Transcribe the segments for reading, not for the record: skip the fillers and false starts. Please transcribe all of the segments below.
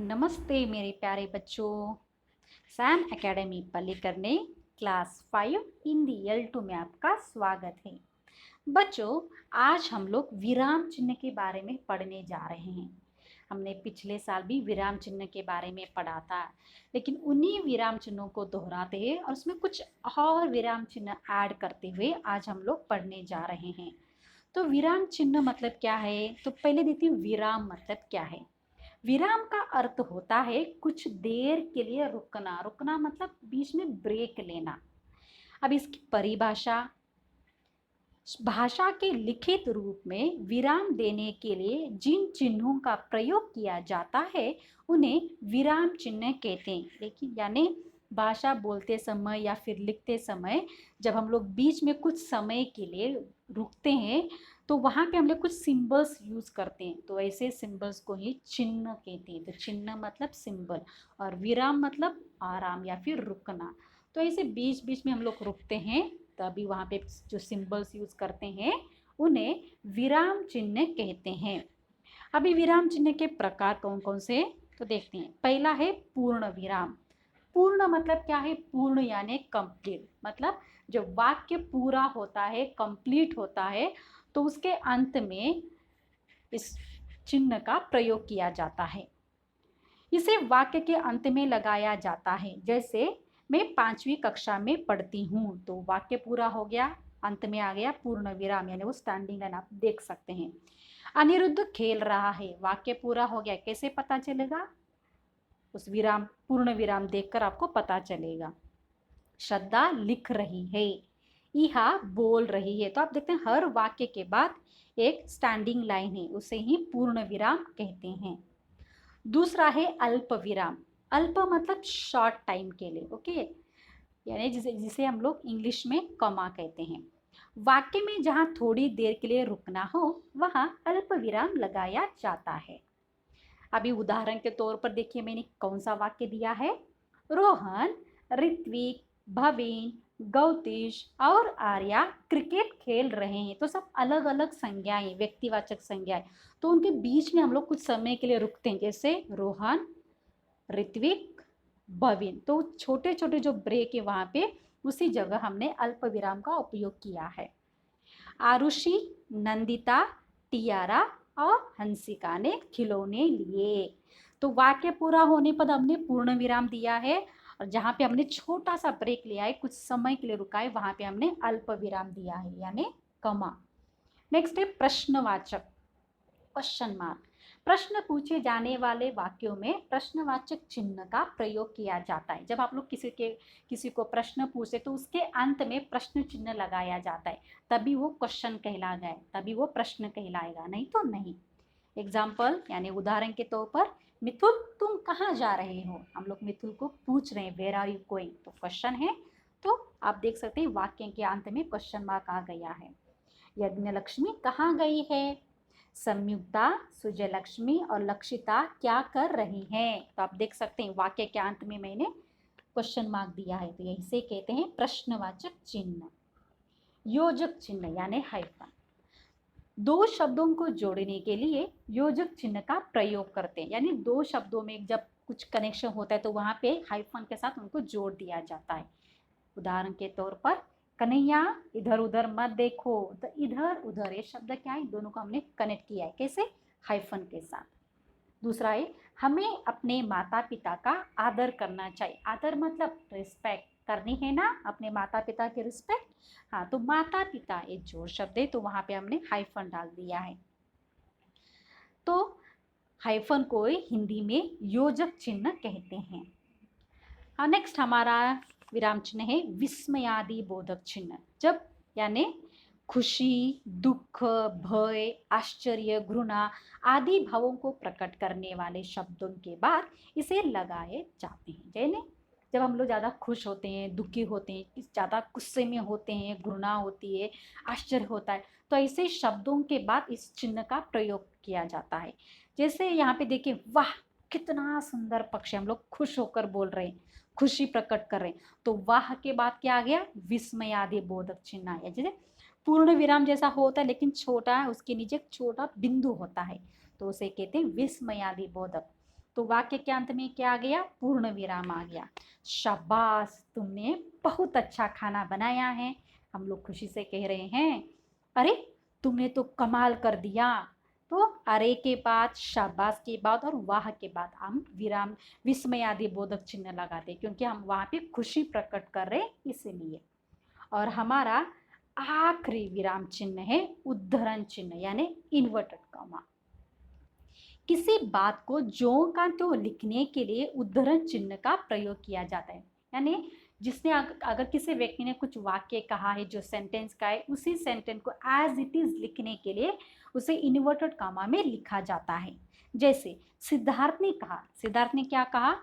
नमस्ते मेरे प्यारे बच्चों। Sam Academy Pallikaranai class 5 Hindi L2 में आपका स्वागत है। बच्चों, आज हम लोग विराम चिन्ह के बारे में पढ़ने जा रहे हैं। हमने पिछले साल भी विराम चिन्ह के बारे में पढ़ा था, लेकिन उन्हीं विराम चिन्हों को दोहराते हैं और उसमें कुछ और विराम चिन्ह ऐड करते हुए आज हम लोग पढ़ने जा रहे हैं। तो विराम चिन्ह मतलब क्या है? तो पहले देखते हैं विराम मतलब क्या है। विराम का अर्थ होता है कुछ देर के लिए रुकना। रुकना मतलब बीच में ब्रेक लेना। अब इसकी परिभाषा, भाषा के लिखित रूप में विराम देने के लिए जिन चिन्हों का प्रयोग किया जाता है उन्हें विराम चिन्ह कहते हैं। लेकिन यानी भाषा बोलते समय या फिर लिखते समय जब हम लोग बीच में कुछ समय के लिए रुकते हैं तो वहाँ पे हम लोग कुछ सिंबल्स यूज करते हैं, तो ऐसे सिंबल्स को ही चिन्ह कहते हैं। तो चिन्ह मतलब सिंबल और विराम मतलब आराम या फिर रुकना। तो ऐसे बीच बीच में हम लोग रुकते हैं, तभी वहाँ पे जो सिंबल्स यूज करते हैं उन्हें विराम चिन्ह कहते हैं। अभी विराम चिन्ह के प्रकार कौन कौन से तो देखते हैं। पहला है पूर्ण विराम। पूर्ण मतलब क्या है? पूर्ण यानी कंप्लीट, मतलब जब वाक्य पूरा होता है, कंप्लीट होता है, तो उसके अंत में इस चिन्ह का प्रयोग किया जाता है। इसे वाक्य के अंत में लगाया जाता है। जैसे मैं 5वीं कक्षा में पढ़ती हूँ, तो वाक्य पूरा हो गया, अंत में आ गया पूर्ण विराम, यानी वो स्टैंडिंग लाइन आप देख सकते हैं। अनिरुद्ध खेल रहा है, वाक्य पूरा हो गया, कैसे पता चलेगा? उस विराम, पूर्ण विराम देखकर आपको पता चलेगा। श्रद्धा लिख रही है, इहा बोल रही है। तो आप देखते हैं हर वाक्य के बाद एक स्टैंडिंग लाइन है, उसे ही पूर्ण विराम कहते हैं। दूसरा है अल्प विराम। अल्प मतलब शॉर्ट टाइम के लिए, ओके, यानी जिसे जिसे हम लोग इंग्लिश में कॉमा कहते हैं। वाक्य में जहाँ थोड़ी देर के लिए रुकना हो वहाँ अल्प विराम लगाया जाता है। अभी उदाहरण के तौर पर देखिए मैंने कौन सा वाक्य दिया है। रोहन, ऋत्विक, भवीन, गौतीश और आर्या क्रिकेट खेल रहे हैं। तो सब अलग अलग संज्ञाएं, व्यक्तिवाचक संज्ञाएं, तो उनके बीच में हम लोग कुछ समय के लिए रुकते हैं, जैसे रोहन, ऋत्विक, भवीन। तो छोटे छोटे जो ब्रेक है वहां पे उसी जगह हमने अल्प विराम का उपयोग किया है। आरुषि, नंदिता, टियारा और हंसिका ने खिलौने लिए। तो वाक्य पूरा होने पर हमने पूर्ण विराम दिया है, और जहाँ पे हमने छोटा सा ब्रेक लिया है, कुछ समय के लिए रुका है, वहां पे हमने अल्प विराम दिया है, यानी कमा। नेक्स्ट है प्रश्नवाचक, क्वेश्चन मार्क। प्रश्न पूछे जाने वाले वाक्यों में प्रश्नवाचक चिन्ह का प्रयोग किया जाता है। जब आप लोग किसी को प्रश्न पूछे तो उसके अंत में प्रश्न चिन्ह लगाया जाता है, तभी वो क्वेश्चन कहला गया, तभी वो प्रश्न कहलाएगा, नहीं तो नहीं। एग्जाम्पल यानी उदाहरण के तौर पर, मिथुल तुम कहाँ जा रहे हो? हम लोग मिथुल को पूछ रहे हैं, वेयर आर यू गोइंग, तो क्वेश्चन है। तो आप देख सकते हैं वाक्य के अंत में क्वेश्चन मार्क आ गया है। यज्ञलक्ष्मी कहाँ गई है? संयुक्ता, सुजयलक्ष्मी और लक्षिता क्या कर रही हैं? तो आप देख सकते हैं वाक्य के अंत में मैंने क्वेश्चन मार्क दिया है, तो यही से कहते हैं प्रश्नवाचक चिन्ह। योजक चिन्ह यानी हाइफन। दो शब्दों को जोड़ने के लिए योजक चिन्ह का प्रयोग करते हैं, यानी दो शब्दों में जब कुछ कनेक्शन होता है तो वहां पे हाइफन के साथ उनको जोड़ दिया जाता है। उदाहरण के तौर पर, कन्हैया इधर उधर मत देखो, तो इधर उधर ये शब्द क्या है, दोनों को हमने कनेक्ट किया है, कैसे? हाइफन के साथ। दूसरा है, हमें अपने माता पिता का आदर करना चाहिए। आदर मतलब रिस्पेक्ट करनी है ना, अपने माता पिता की रिस्पेक्ट। हाँ, तो माता पिता एक जोड़ शब्द है, तो वहां पे हमने हाइफन डाल दिया है। तो हाइफन को हिंदी में योजक चिन्ह कहते हैं। हाँ, नेक्स्ट हमारा विराम चिन्ह है विस्मयादि बोधक चिन्ह। जब यानी खुशी, दुख, भय, आश्चर्य, घृणा आदि भावों को प्रकट करने वाले शब्दों के बाद इसे लगाए जाते हैं। जैसे जब हम लोग ज़्यादा खुश होते हैं, दुखी होते हैं, ज़्यादा गुस्से में होते हैं, घृणा होती है, आश्चर्य होता है, तो ऐसे शब्दों के बाद इस चिन्ह का प्रयोग किया जाता है। जैसे यहाँ पे देखिए, वाह कितना सुंदर पक्षी, हम लोग खुश होकर बोल रहे हैं, खुशी प्रकट कर रहे हैं, तो वाह के बाद क्या आ गया? विस्मयादि बोधक चिन्ह आया। जैसे पूर्ण विराम जैसा होता है लेकिन छोटा है, उसके नीचे एक छोटा बिंदु होता है, तो उसे कहते हैं विस्मयादि बोधक। तो वाक्य के अंत में क्या आ गया? पूर्ण विराम आ गया। शाबाश, तुमने बहुत अच्छा खाना बनाया है। हम लोग खुशी से कह रहे हैं, अरे तुमने तो कमाल कर दिया। तो अरे के बाद, शाबाश के बाद और वाह के बाद हम विराम विस्मय आदि बोधक चिन्ह लगाते, क्योंकि हम वहाँ पे खुशी प्रकट कर रहे इसलिए। और हमारा आखिरी विराम चिन्ह है उद्धरण चिन्ह, यानी इन्वर्टेड कॉमा। किसी बात को ज्यों का त्यों लिखने के लिए उद्धरण चिन्ह का प्रयोग किया जाता है। यानी जिसने अगर किसी व्यक्ति ने कुछ वाक्य कहा है जो सेंटेंस का है, उसी सेंटेंस को एज इट इज लिखने के लिए उसे इन्वर्टेड कॉमा में लिखा जाता है। जैसे सिद्धार्थ ने कहा, सिद्धार्थ ने क्या कहा?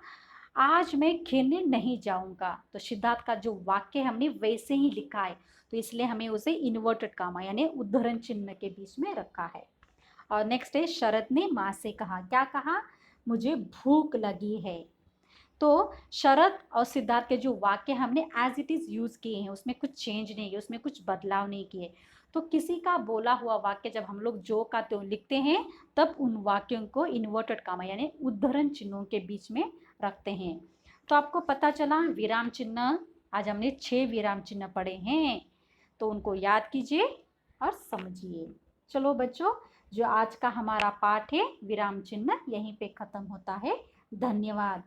आज मैं खेलने नहीं जाऊंगा। तो सिद्धार्थ का जो वाक्य हमने वैसे ही लिखा है, तो इसलिए हमें उसे इन्वर्टेड कॉमा यानी उद्धरण चिन्ह के बीच में रखा है। और नेक्स्ट है शरद ने माँ से कहा, क्या कहा? मुझे भूख लगी है। तो शरद और सिद्धार्थ के जो वाक्य हमने एज इट इज यूज किए हैं, उसमें कुछ चेंज नहीं किया, उसमें कुछ बदलाव नहीं किए। तो किसी का बोला हुआ वाक्य जब हम लोग जो का त्यों लिखते हैं, तब उन वाक्यों को इन्वर्टेड कॉमा यानी उद्धरण चिन्हों के बीच में रखते हैं। तो आपको पता चला विराम चिन्ह, आज हमने 6 विराम चिन्ह पढ़े हैं, तो उनको याद कीजिए और समझिए। चलो बच्चों, जो आज का हमारा पाठ है विराम चिन्ह, यहीं पे खत्म होता है। धन्यवाद।